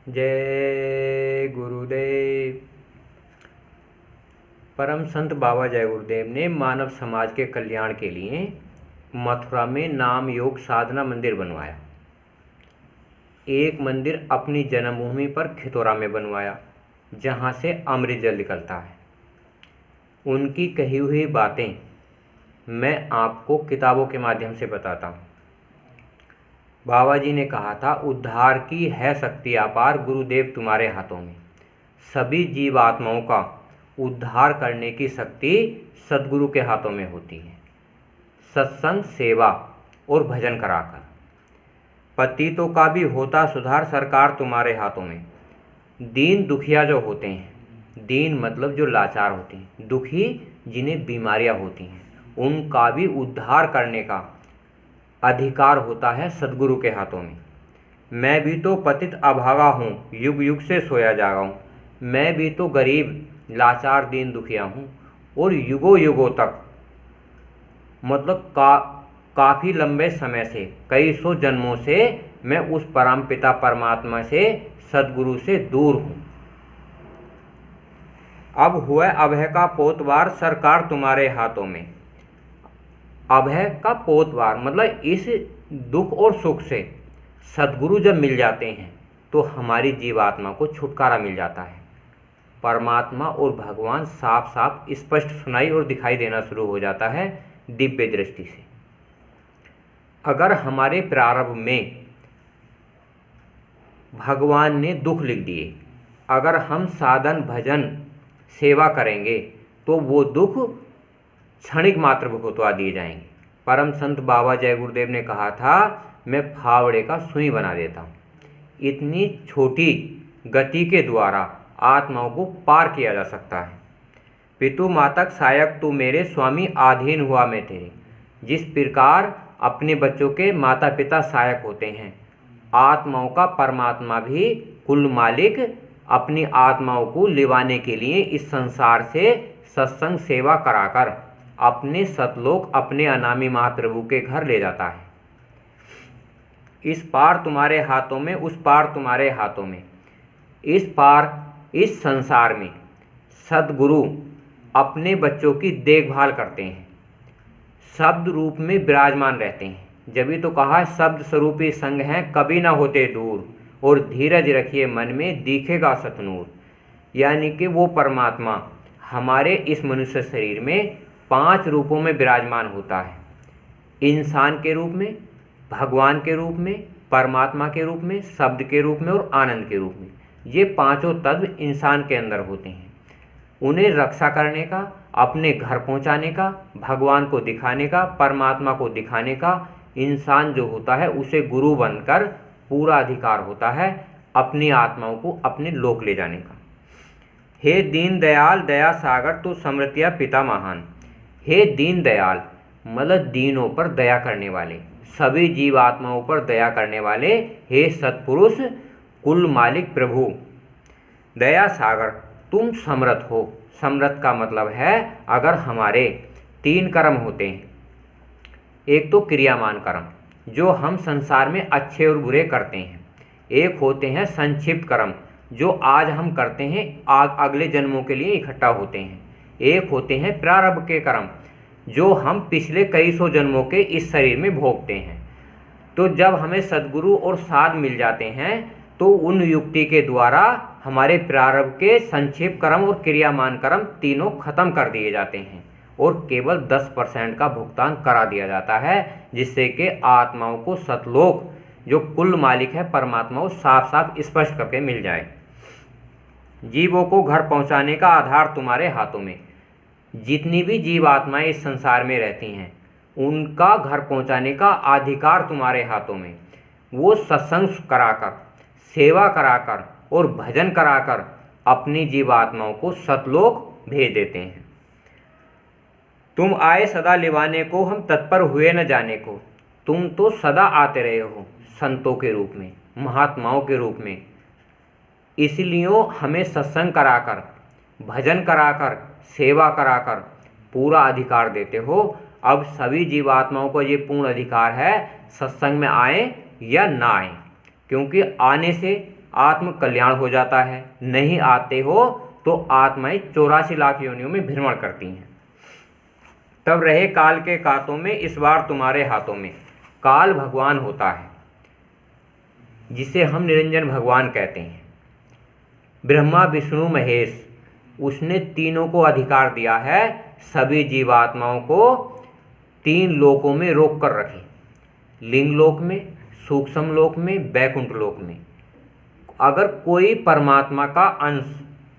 जय गुरुदेव। परम संत बाबा जय गुरुदेव ने मानव समाज के कल्याण के लिए मथुरा में नाम योग साधना मंदिर बनवाया। एक मंदिर अपनी जन्मभूमि पर खितौरा में बनवाया, जहाँ से अमृत जल निकलता है। उनकी कही हुई बातें मैं आपको किताबों के माध्यम से बताता हूँ। बाबा जी ने कहा था, उद्धार की है शक्ति अपार, गुरुदेव तुम्हारे हाथों में। सभी जीवात्माओं का उद्धार करने की शक्ति सद्गुरु के हाथों में होती है। सत्संग, सेवा और भजन कराकर पतितों का भी होता सुधार, सरकार तुम्हारे हाथों में। दीन दुखिया जो होते हैं, दीन मतलब जो लाचार होते हैं, दुखी जिन्हें बीमारियां होती हैं, उनका भी उद्धार करने का अधिकार होता है सद्गुरु के हाथों में। मैं भी तो पतित अभागा हूँ, युग युग से सोया जागा हूँ। मैं भी तो गरीब लाचार दीन दुखिया हूँ, और युगों युगों तक मतलब काफ़ी लंबे समय से, कई सौ जन्मों से मैं उस परमपिता परमात्मा से, सद्गुरु से दूर हूँ। अब हुआ अभय का पोतवार, सरकार तुम्हारे हाथों में। अभय का पोतवार मतलब इस दुख और सुख से सद्गुरु जब मिल जाते हैं तो हमारी जीवात्मा को छुटकारा मिल जाता है। परमात्मा और भगवान साफ साफ स्पष्ट सुनाई और दिखाई देना शुरू हो जाता है दिव्य दृष्टि से। अगर हमारे प्रारब्ध में भगवान ने दुख लिख दिए, अगर हम साधन भजन सेवा करेंगे तो वो दुख क्षणिक मात्र भुगतवा दिए जाएंगे। परम संत बाबा जय गुरुदेव ने कहा था, मैं फावड़े का सुई बना देता हूँ। इतनी छोटी गति के द्वारा आत्माओं को पार किया जा सकता है। पितु मातक सहायक तू मेरे, स्वामी आधीन हुआ मैं तेरे। जिस प्रकार अपने बच्चों के माता पिता सहायक होते हैं, आत्माओं का परमात्मा भी कुल मालिक अपनी आत्माओं को लिवाने के लिए इस संसार से सत्संग सेवा कराकर अपने सतलोक, अपने अनामी महाप्रभु के घर ले जाता है। इस पार तुम्हारे हाथों में, उस पार तुम्हारे हाथों में। इस पार इस संसार में सद्गुरु अपने बच्चों की देखभाल करते हैं, शब्द रूप में विराजमान रहते हैं। जब तो कहा, शब्द स्वरूपी संग हैं कभी ना होते दूर, और धीरज रखिए मन में दिखेगा सतनूर। यानी कि वो परमात्मा हमारे इस मनुष्य शरीर में 5 रूपों में विराजमान होता है। इंसान के रूप में, भगवान के रूप में, परमात्मा के रूप में, शब्द के रूप में और आनंद के रूप में। ये 5 तत्व इंसान के अंदर होते हैं। उन्हें रक्षा करने का, अपने घर पहुंचाने का, भगवान को दिखाने का, परमात्मा को दिखाने का इंसान जो होता है उसे गुरु बनकर पूरा अधिकार होता है अपनी आत्माओं को अपने लोक ले जाने का। हे दीन दयाल दया सागर तू समृतिया पिता महान। हे दीन दयाल मतलब दीनों पर दया करने वाले, सभी जीवात्माओं पर दया करने वाले, हे सत्पुरुष कुल मालिक प्रभु। दया सागर तुम समर्थ हो। समर्थ का मतलब है, अगर हमारे 3 कर्म होते हैं। एक तो क्रियामान कर्म जो हम संसार में अच्छे और बुरे करते हैं। एक होते हैं संक्षिप्त कर्म जो आज हम करते हैं, अगले जन्मों के लिए इकट्ठा होते हैं। एक होते हैं प्रारब्ध के कर्म जो हम पिछले कई सौ जन्मों के इस शरीर में भोगते हैं। तो जब हमें सद्गुरु और साध मिल जाते हैं तो उन युक्ति के द्वारा हमारे प्रारब्ध के संक्षेप कर्म और क्रियामान कर्म तीनों खत्म कर दिए जाते हैं, और केवल 10% का भुगतान करा दिया जाता है, जिससे कि आत्माओं को सतलोक जो कुल मालिक है परमात्मा को साफ साफ स्पष्ट करके मिल जाए। जीवों को घर पहुंचाने का आधार तुम्हारे हाथों में। जितनी भी जीवात्माएं इस संसार में रहती हैं उनका घर पहुंचाने का अधिकार तुम्हारे हाथों में। वो सत्संग कराकर, सेवा कराकर और भजन कराकर अपनी जीवात्माओं को सतलोक भेज देते हैं। तुम आए सदा लिवाने को, हम तत्पर हुए न जाने को। तुम तो सदा आते रहे हो संतों के रूप में, महात्माओं के रूप में, इसलिए हमें सत्संग कराकर, भजन कराकर, सेवा कराकर पूरा अधिकार देते हो। अब सभी जीवात्माओं को ये पूर्ण अधिकार है सत्संग में आए या ना आए, क्योंकि आने से आत्म कल्याण हो जाता है। नहीं आते हो तो आत्माएं 84 लाख योनियों में भ्रमण करती हैं। तब रहे काल के कांतों में, इस बार तुम्हारे हाथों में। काल भगवान होता है, जिसे हम निरंजन भगवान कहते हैं। ब्रह्मा विष्णु महेश, उसने तीनों को अधिकार दिया है सभी जीवात्माओं को 3 लोकों में रोक कर रखे, लिंग लोक में, सूक्ष्म लोक में, वैकुंठ लोक में। अगर कोई परमात्मा का अंश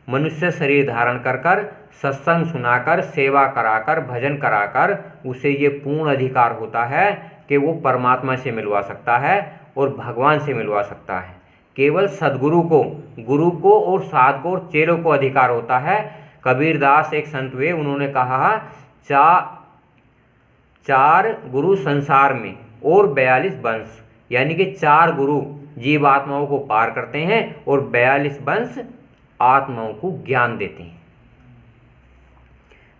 मनुष्य शरीर धारण कर कर, सत्संग सुनाकर, सेवा कराकर, भजन कराकर, उसे ये पूर्ण अधिकार होता है कि वो परमात्मा से मिलवा सकता है और भगवान से मिलवा सकता है। केवल सद्गुरु को, गुरु को और साधकों और चेलों को अधिकार होता है। कबीरदास एक संत हुए, उन्होंने कहा 4 गुरु संसार में और 42 वंश, यानी कि 4 गुरु जीवात्माओं को पार करते हैं और 42 वंश आत्माओं को ज्ञान देते हैं।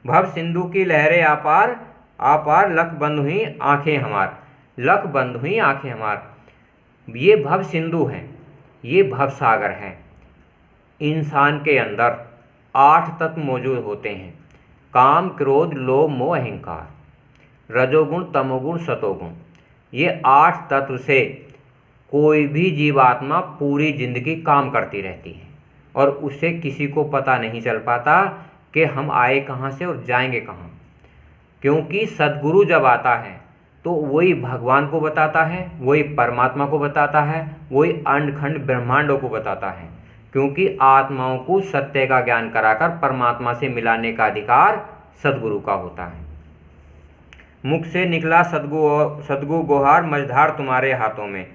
भव सिंधु की लहरें आपार, आपार लख बंद हुई आंखें हमार, लख बंद हुई आंखें हमार। ये भव सिंधु हैं, ये भव सागर हैं। इंसान के अंदर 8 तत्व मौजूद होते हैं, काम क्रोध लोभ मोह अहंकार, रजोगुण तमोगुण सतोगुण। ये 8 तत्व से कोई भी जीवात्मा पूरी जिंदगी काम करती रहती है और उसे किसी को पता नहीं चल पाता कि हम आए कहाँ से और जाएंगे कहाँ। क्योंकि सद्गुरु जब आता है तो वही भगवान को बताता है, वही परमात्मा को बताता है, वही अंडखंड ब्रह्मांडों को बताता है। क्योंकि आत्माओं को सत्य का ज्ञान कराकर परमात्मा से मिलाने का अधिकार सद्गुरु का होता है। मुख से निकला सद्गु गोहार, मझधार तुम्हारे हाथों में।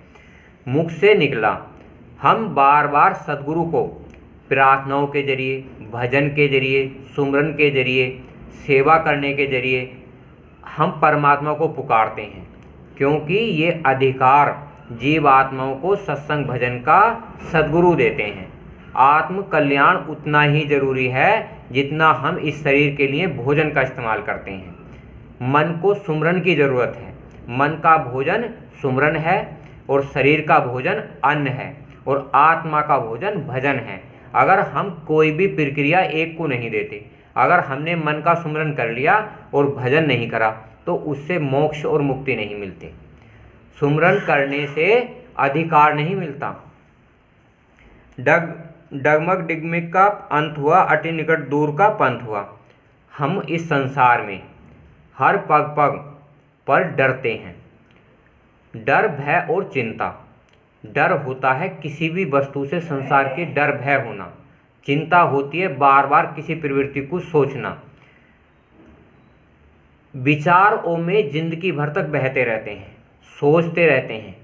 मुख से निकला, हम बार बार सद्गुरु को प्रार्थनाओं के जरिए, भजन के जरिए, सुमरन के जरिए, सेवा करने के जरिए हम परमात्मा को पुकारते हैं। क्योंकि ये अधिकार जीवात्माओं को सत्संग भजन का सद्गुरु देते हैं। आत्म कल्याण उतना ही जरूरी है जितना हम इस शरीर के लिए भोजन का इस्तेमाल करते हैं। मन को सुमरन की ज़रूरत है। मन का भोजन सुमरन है और शरीर का भोजन अन्न है और आत्मा का भोजन भजन है। अगर हम कोई भी प्रक्रिया एक को नहीं देते, अगर हमने मन का सुमरन कर लिया और भजन नहीं करा तो उससे मोक्ष और मुक्ति नहीं मिलती। सुमरन करने से अधिकार नहीं मिलता। डगमग डिगमिग का अंत हुआ, अति निकट दूर का पंथ हुआ। हम इस संसार में हर पग पग पर डरते हैं। डर भय और चिंता। डर होता है किसी भी वस्तु से, संसार के डर भय होना। चिंता होती है बार बार किसी प्रवृत्ति को सोचना। विचारों में जिंदगी भर तक बहते रहते हैं, सोचते रहते हैं।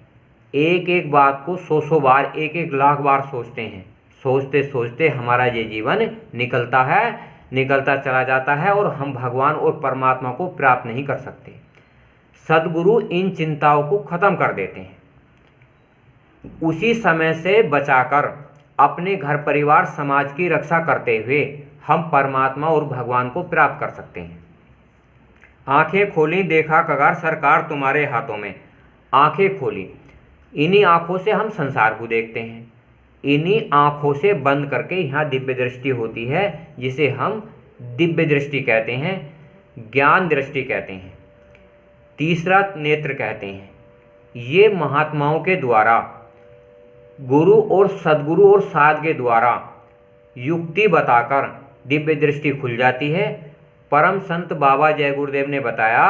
एक एक बात को 100 बार, 1 लाख बार सोचते हैं। सोचते सोचते हमारा ये जीवन निकलता चला जाता है और हम भगवान और परमात्मा को प्राप्त नहीं कर सकते। सद्गुरु इन चिंताओं को खत्म कर देते हैं। उसी समय से बचाकर अपने घर परिवार समाज की रक्षा करते हुए हम परमात्मा और भगवान को प्राप्त कर सकते हैं। आंखें खोली देखा कगार, सरकार तुम्हारे हाथों में। आंखें खोली, इन्हीं आंखों से हम संसार को देखते हैं। इन्हीं आंखों से बंद करके यहाँ दिव्य दृष्टि होती है, जिसे हम दिव्य दृष्टि कहते हैं, ज्ञान दृष्टि कहते हैं, तीसरा नेत्र कहते हैं। ये महात्माओं के द्वारा, गुरु और सद्गुरु और साध के द्वारा युक्ति बताकर दिव्य दृष्टि खुल जाती है। परम संत बाबा जय गुरुदेव ने बताया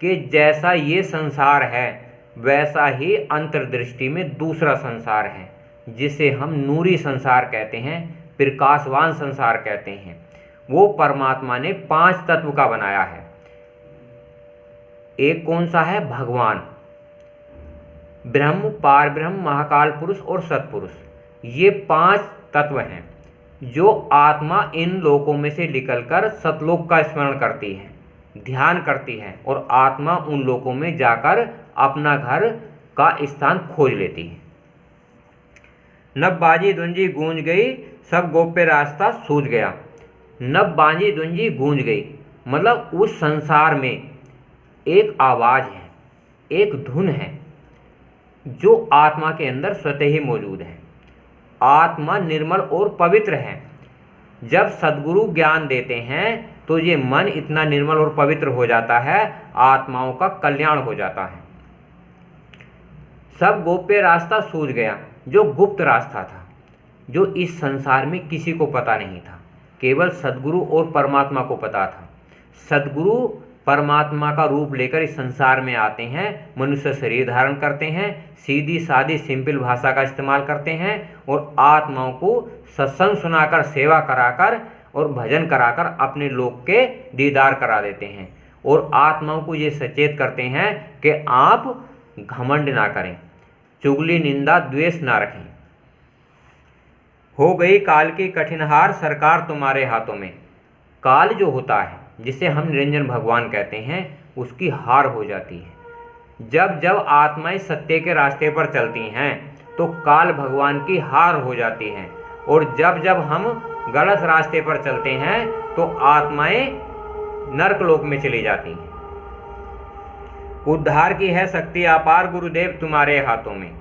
कि जैसा ये संसार है वैसा ही अंतर्दृष्टि में दूसरा संसार है, जिसे हम नूरी संसार कहते हैं, प्रकाशवान संसार कहते हैं। वो परमात्मा ने 5 तत्व का बनाया है। एक कौन सा है? भगवान, ब्रह्म, पार ब्रह्म, महाकाल पुरुष और सत्पुरुष। ये 5 तत्व हैं जो आत्मा इन लोकों में से निकलकर सतलोक का स्मरण करती है, ध्यान करती है और आत्मा उन लोकों में जाकर अपना घर का स्थान खोज लेती है। नभ बाजी धुंजी गूंज गई, सब गोप्य रास्ता सूझ गया। नभ बाजी धुंजी गूंज गई मतलब उस संसार में एक आवाज़ है, एक धुन है जो आत्मा के अंदर स्वतः ही मौजूद है। आत्मा निर्मल और पवित्र है। जब सद्गुरु ज्ञान देते हैं तो ये मन इतना निर्मल और पवित्र हो जाता है, आत्माओं का कल्याण हो जाता है। सब गोप्य रास्ता सूझ गया, जो गुप्त रास्ता था, जो इस संसार में किसी को पता नहीं था, केवल सद्गुरु और परमात्मा को पता था। सद्गुरु परमात्मा का रूप लेकर इस संसार में आते हैं, मनुष्य शरीर धारण करते हैं, सीधी सादी सिंपल भाषा का इस्तेमाल करते हैं और आत्माओं को सत्संग सुनाकर, सेवा कराकर और भजन कराकर अपने लोक के दीदार करा देते हैं और आत्माओं को ये सचेत करते हैं कि आप घमंड ना करें, चुगली निंदा द्वेष ना रखें। हो गई काल की कठिन हार, सरकार तुम्हारे हाथों में। काल जो होता है, जिसे हम निरंजन भगवान कहते हैं, उसकी हार हो जाती है। जब जब आत्माएं सत्य के रास्ते पर चलती हैं तो काल भगवान की हार हो जाती हैं और जब जब हम गलत रास्ते पर चलते हैं तो आत्माएं नरकलोक में चली जाती हैं। उद्धार की है शक्ति अपार, गुरुदेव तुम्हारे हाथों में।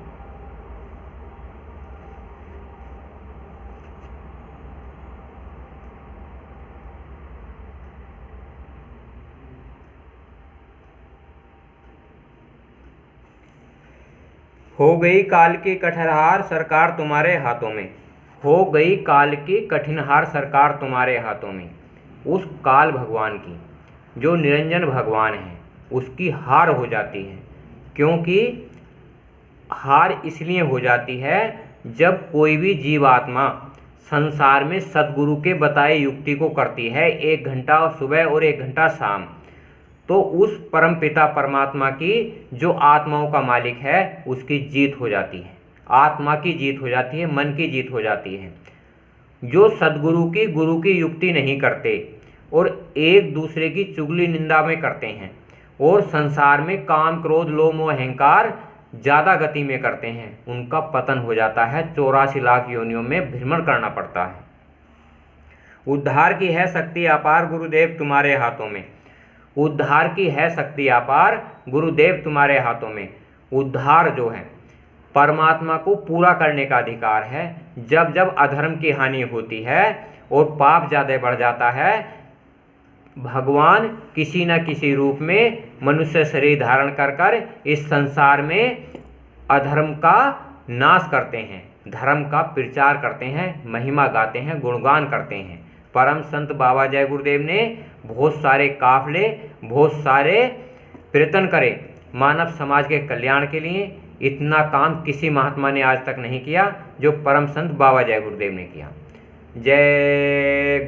हो गई काल की कठिन हार, सरकार तुम्हारे हाथों में। हो गई काल की कठिन हार, सरकार तुम्हारे हाथों में। उस काल भगवान की, जो निरंजन भगवान है, उसकी हार हो जाती है। क्योंकि हार इसलिए हो जाती है जब कोई भी जीवात्मा संसार में सद्गुरु के बताए युक्ति को करती है, 1 घंटा सुबह और 1 घंटा शाम, तो उस परम पिता परमात्मा की, जो आत्माओं का मालिक है, उसकी जीत हो जाती है। आत्मा की जीत हो जाती है, मन की जीत हो जाती है। जो सद्गुरु की, गुरु की युक्ति नहीं करते और एक दूसरे की चुगली निंदा में करते हैं और संसार में काम क्रोध लोभ मोह अहंकार ज़्यादा गति में करते हैं, उनका पतन हो जाता है। 84 लाख योनियों में भ्रमण करना पड़ता है। उद्धार की है शक्ति अपार, गुरुदेव तुम्हारे हाथों में। उद्धार की है शक्ति अपार, गुरुदेव तुम्हारे हाथों में। उद्धार जो है, परमात्मा को पूरा करने का अधिकार है। जब जब अधर्म की हानि होती है और पाप ज़्यादा बढ़ जाता है, भगवान किसी न किसी रूप में मनुष्य शरीर धारण कर कर इस संसार में अधर्म का नाश करते हैं, धर्म का प्रचार करते हैं, महिमा गाते हैं, गुणगान करते हैं। परम संत बाबा जय गुरुदेव ने बहुत सारे काफले, बहुत सारे प्रयत्न करे मानव समाज के कल्याण के लिए। इतना काम किसी महात्मा ने आज तक नहीं किया जो परम संत बाबा जय गुरुदेव ने किया। जय